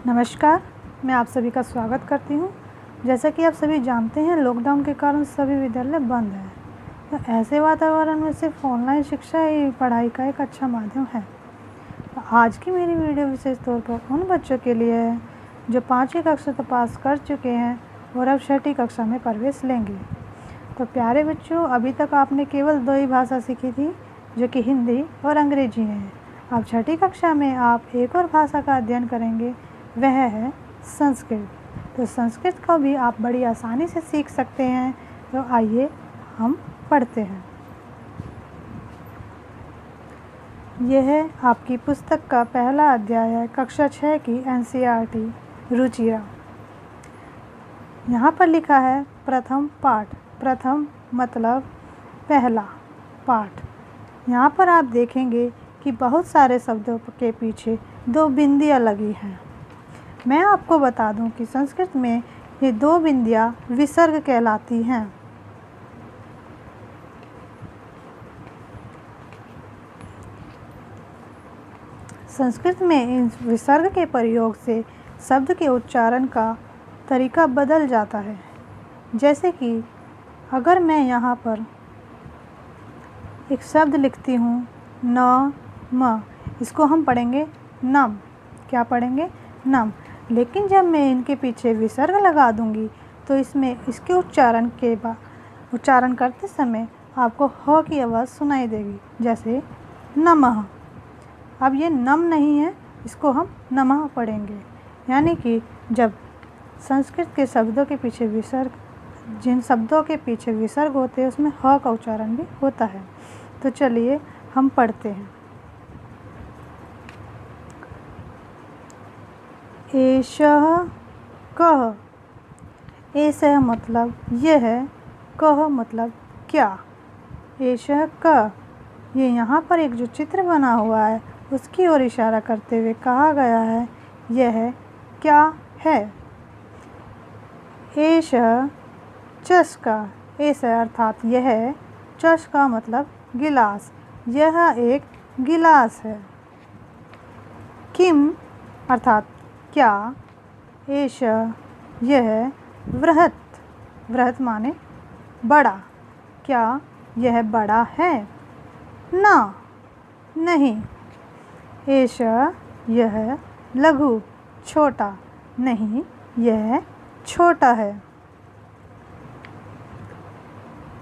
नमस्कार, मैं आप सभी का स्वागत करती हूँ। जैसा कि आप सभी जानते हैं, लॉकडाउन के कारण सभी विद्यालय बंद हैं। तो ऐसे वातावरण में सिर्फ ऑनलाइन शिक्षा ही पढ़ाई का एक अच्छा माध्यम है। तो आज की मेरी वीडियो विशेष तौर पर उन बच्चों के लिए है जो 5वीं कक्षा तो पास कर चुके हैं और अब 6ठी कक्षा में प्रवेश लेंगे। तो प्यारे बच्चों, अभी तक आपने केवल 2 ही भाषा सीखी थी, जो कि हिंदी और अंग्रेजी है। अब 6ठी कक्षा में आप एक और भाषा का अध्ययन करेंगे, वह है संस्कृत। तो संस्कृत को भी आप बड़ी आसानी से सीख सकते हैं। तो आइए हम पढ़ते हैं। यह आपकी पुस्तक का पहला अध्याय है, कक्षा 6 की NCERT रुचिरा। यहाँ पर लिखा है प्रथम पाठ। प्रथम मतलब पहला पाठ। यहाँ पर आप देखेंगे कि बहुत सारे शब्दों के पीछे 2 बिंदियाँ लगी हैं। मैं आपको बता दूं कि संस्कृत में ये 2 बिंदियाँ विसर्ग कहलाती हैं। संस्कृत में इन विसर्ग के प्रयोग से शब्द के उच्चारण का तरीका बदल जाता है। जैसे कि अगर मैं यहाँ पर एक शब्द लिखती हूँ न म, इसको हम पढ़ेंगे नम। क्या पढ़ेंगे? नम। लेकिन जब मैं इनके पीछे विसर्ग लगा दूंगी तो इसमें इसके उच्चारण करते समय आपको ह की आवाज़ सुनाई देगी, जैसे नमः। अब ये नम नहीं है, इसको हम नमः पढ़ेंगे। यानी कि जब संस्कृत के शब्दों के पीछे जिन शब्दों के पीछे विसर्ग होते हैं उसमें ह का उच्चारण भी होता है। तो चलिए हम पढ़ते हैं। एषः कः। एषः मतलब यह, कः मतलब क्या। एषः कः, ये यहाँ पर एक जो चित्र बना हुआ है उसकी ओर इशारा करते हुए कहा गया है, यह क्या है। एषः चषकः। एषः अर्थात यह, चषकः मतलब गिलास, यह एक गिलास है। किम अर्थात क्या। एषः यह बृहत्। बृहत् माने बड़ा। क्या यह बड़ा है? न नहीं। एषः यह लघु छोटा। नहीं, यह छोटा है।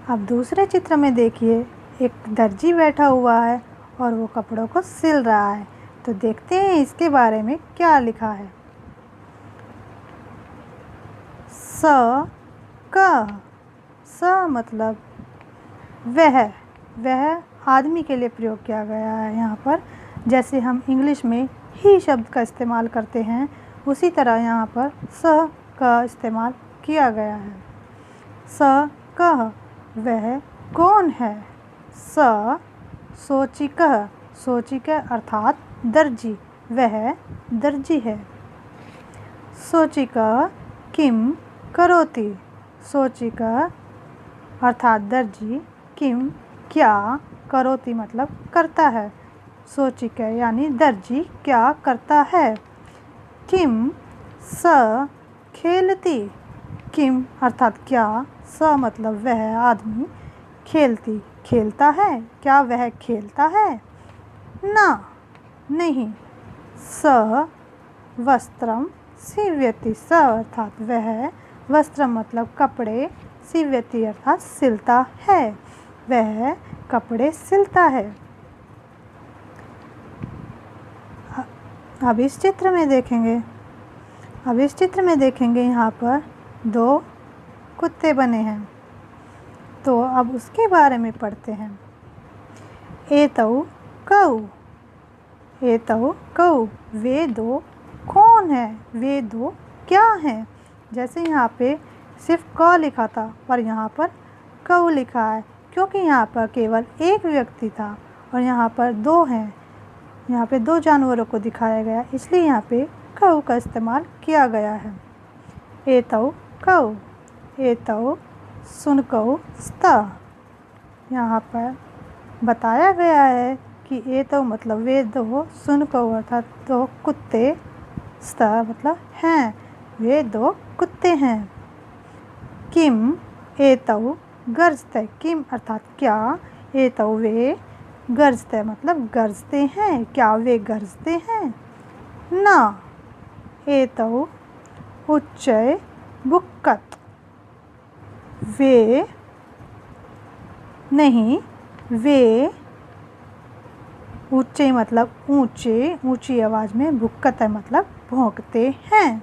अब दूसरे चित्र में देखिए, एक दर्जी बैठा हुआ है और वो कपड़ों को सिल रहा है। तो देखते हैं इसके बारे में क्या लिखा है। स क। स मतलब वह आदमी के लिए प्रयोग किया गया है यहाँ पर। जैसे हम इंग्लिश में ही शब्द का इस्तेमाल करते हैं, उसी तरह यहाँ पर स का इस्तेमाल किया गया है। स कः, वह कौन है। स शोचिकः। शोचिकः अर्थात दर्जी, वह दर्जी है। शोचिकः किम करोति। शोचिकः अर्थात दर्जी, किम क्या, करोति मतलब करता है। शोचिकः यानी दर्जी क्या करता है। किम स खेलती। किम अर्थात क्या, स मतलब वह आदमी, खेलती खेलता है। क्या वह खेलता है? न नहीं। स वस्त्रम सीव्यति। स अर्थात वह, वस्त्र मतलब कपड़े, सीव्यति अर्थात सिलता है, वह कपड़े सिलता है। अब इस चित्र में देखेंगे यहाँ पर 2 कुत्ते बने हैं। तो अब उसके बारे में पढ़ते हैं। एतौ कौ। एतौ कौ, वे 2 कौन है। वे 2 क्या हैं। जैसे यहाँ पे सिर्फ क लिखा था पर यहाँ पर कौ लिखा है, क्योंकि यहाँ पर केवल एक व्यक्ति था और यहाँ पर 2 हैं। यहाँ पे 2 जानवरों को दिखाया गया, इसलिए यहाँ पे कौ का इस्तेमाल किया गया है। एतौ कौ। एतौ शुनकौ स्तः। यहाँ पर बताया गया है कि एतौ मतलब वे 2, शुनकौ अर्थात 2 कुत्ते, स्तः मतलब हैं, वे 2 कुत्ते हैं। किम एतौ गर्जते, किम अर्थात क्या, एतौ वे, गर्जते मतलब गरजते हैं, क्या वे गरजते हैं। न एतौ उच्चै बुक्कत, वे नहीं, वे ऊंचे मतलब ऊंचे, ऊंची आवाज़ में, बुक्कत है मतलब भौंकते हैं।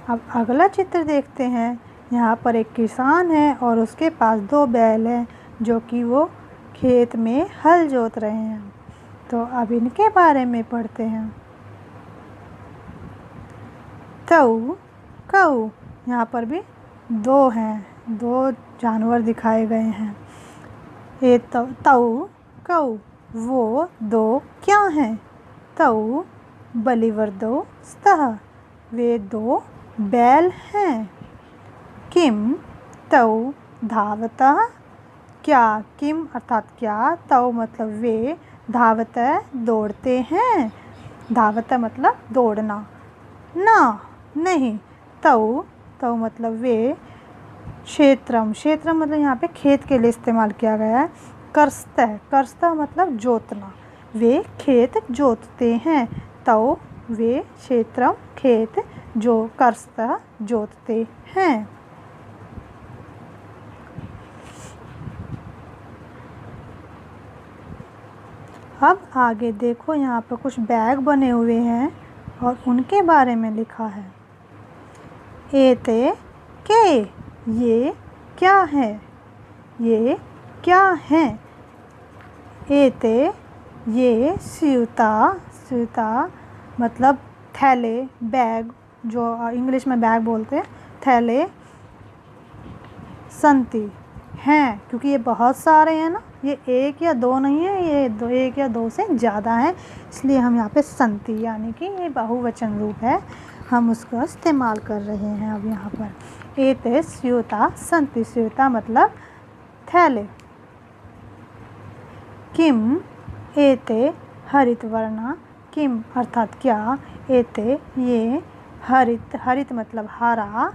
अब अगला चित्र देखते हैं। यहाँ पर एक किसान है और उसके पास 2 बैल हैं जो कि वो खेत में हल जोत रहे हैं। तो अब इनके बारे में पढ़ते हैं। तौ कौ, यहाँ पर भी 2 हैं, 2 जानवर दिखाए गए हैं। ये तौ कौ, वो 2 क्या हैं। तौ बलिवर्दौ स्तः, वे 2 बैल हैं। किम तौ धावतः, क्या, किम अर्थात क्या, तौ मतलब वे, धावतः दौड़ते हैं, धावतः मतलब दौड़ना। ना नहीं, तौ मतलब वे, क्षेत्रम, क्षेत्रम मतलब यहाँ पे खेत के लिए इस्तेमाल किया गया है। करस्तः मतलब जोतना, वे खेत जोतते हैं। तौ वे, क्षेत्रम खेत, जो करस्तः जोतते हैं। अब आगे देखो, यहाँ पर कुछ बैग बने हुए हैं और उनके बारे में लिखा है। एते के, ये क्या है, ये क्या है। एते ये, स्यूता मतलब थैले, बैग, जो इंग्लिश में बैग बोलते हैं, थैले। संति हैं, क्योंकि ये बहुत सारे हैं ना, ये 1 या 2 नहीं है, ये 1 या 2 से ज़्यादा है, इसलिए हम यहाँ पे संति यानी कि ये बहुवचन रूप है, हम उसका इस्तेमाल कर रहे हैं अब यहाँ पर। एते स्यूता संति, स्यूता मतलब थैले। किम एते हरित वर्णा, किम अर्थात क्या, एते ये, हरित मतलब हरा,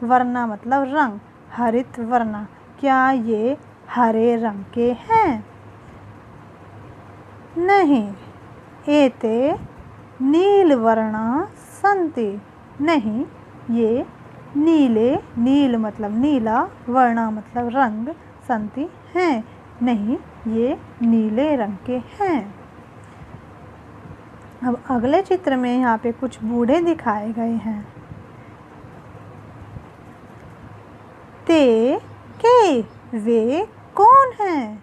वर्णा मतलब रंग, हरित वर्णा, क्या ये हरे रंग के हैं। नहीं, एते नीलवर्णा संति, नहीं ये नीले, नील मतलब नीला, वर्णा मतलब रंग, संति हैं, नहीं ये नीले रंग के हैं। अब अगले चित्र में यहाँ पे कुछ बूढ़े दिखाए गए हैं। ते के, वे कौन हैं।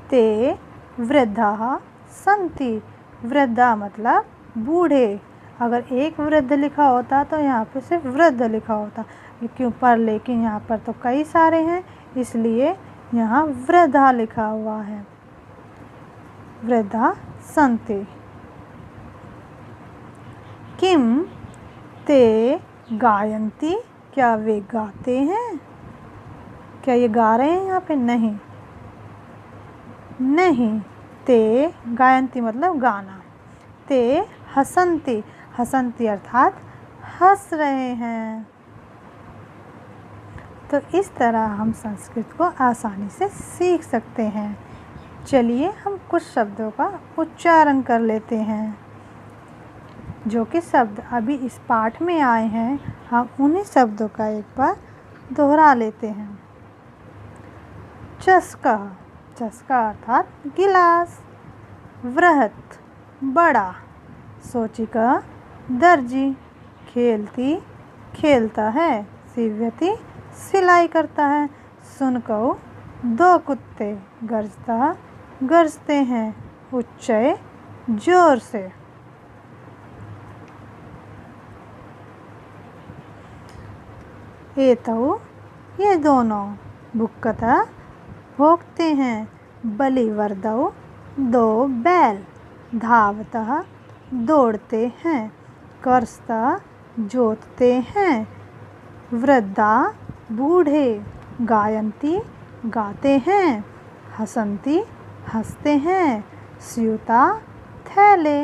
ते वृद्धाः सन्ति, वृद्धा मतलब बूढ़े, अगर एक वृद्ध लिखा होता तो यहाँ पे सिर्फ वृद्ध लिखा होता, क्यों पर, लेकिन यहाँ पर तो कई सारे हैं इसलिए यहाँ वृद्धा लिखा हुआ है। वृद्धा सन्ति। किम ते गायन्ति, क्या वे गाते हैं, क्या ये गा रहे हैं यहाँ पे, नहीं, नहीं। ते गायन्ति मतलब गाना। ते हसन्ति, हसन्ति अर्थात हंस रहे हैं। तो इस तरह हम संस्कृत को आसानी से सीख सकते हैं। चलिए हम कुछ शब्दों का उच्चारण कर लेते हैं। जो कि शब्द अभी इस पाठ में आए हैं, हम उन्हीं शब्दों का एक बार दोहरा लेते हैं। चस्का, चस्का अर्थात गिलास। वृहत बड़ा। सोचिका दर्जी। खेलती खेलता है। सीव्यति सिलाई करता है। सुनको 2 कुत्ते। गरजता गरजते हैं। उच्चय जोर से। एतौ ये दोनों। बुक्कता भोंकते हैं। बलिवर्दौ 2 बैल। धावतः दौड़ते हैं। करस्ता जोतते हैं। वृद्धा बूढ़े। गायन्ति गाते हैं। हसन्ति हंसते हैं। स्यूता थैले।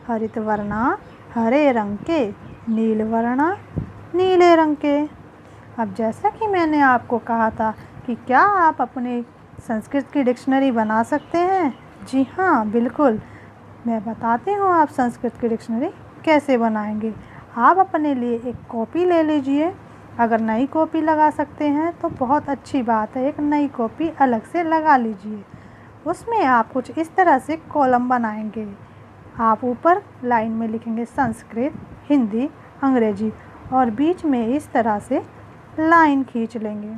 हरितवर्णा हरे रंग के, नीलवर्णा नीले रंग के। अब जैसा कि मैंने आपको कहा था कि क्या आप अपने संस्कृत की डिक्शनरी बना सकते हैं? जी हाँ, बिल्कुल। मैं बताती हूँ आप संस्कृत की डिक्शनरी कैसे बनाएंगे। आप अपने लिए एक कॉपी ले लीजिए। अगर नई कॉपी लगा सकते हैं तो बहुत अच्छी बात है, एक नई कॉपी अलग से लगा लीजिए। उसमें आप कुछ इस तरह से कॉलम बनाएंगे। आप ऊपर लाइन में लिखेंगे संस्कृत, हिंदी, अंग्रेजी और बीच में इस तरह से लाइन खींच लेंगे।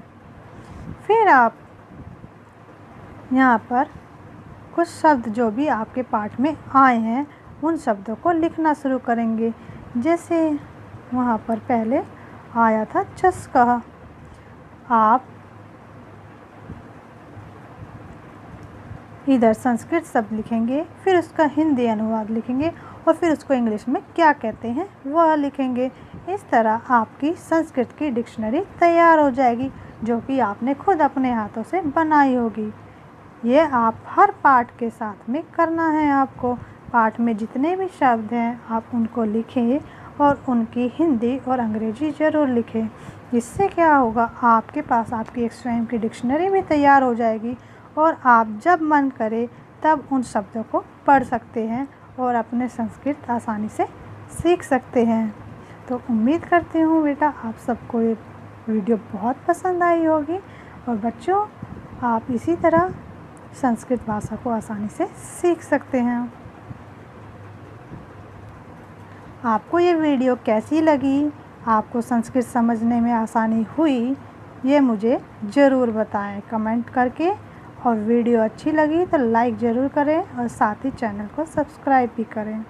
फिर आप यहाँ पर कुछ शब्द जो भी आपके पाठ में आए हैं उन शब्दों को लिखना शुरू करेंगे। जैसे वहाँ पर पहले आया था चस्का। आप इधर संस्कृत शब्द लिखेंगे, फिर उसका हिंदी अनुवाद लिखेंगे और फिर उसको इंग्लिश में क्या कहते हैं वह लिखेंगे। इस तरह आपकी संस्कृत की डिक्शनरी तैयार हो जाएगी, जो कि आपने खुद अपने हाथों से बनाई होगी। ये आप हर पाठ के साथ में करना है आपको। पाठ में जितने भी शब्द हैं आप उनको लिखें और उनकी हिंदी और अंग्रेजी ज़रूर लिखें। इससे क्या होगा, आपके पास आपकी एक स्वयं की डिक्शनरी भी तैयार हो जाएगी और आप जब मन करे तब उन शब्दों को पढ़ सकते हैं और अपने संस्कृत आसानी से सीख सकते हैं। तो उम्मीद करती हूँ बेटा आप सबको ये वीडियो बहुत पसंद आई होगी और बच्चों आप इसी तरह संस्कृत भाषा को आसानी से सीख सकते हैं। आपको ये वीडियो कैसी लगी, आपको संस्कृत समझने में आसानी हुई, ये मुझे ज़रूर बताएं कमेंट करके। और वीडियो अच्छी लगी तो लाइक ज़रूर करें और साथ ही चैनल को सब्सक्राइब भी करें।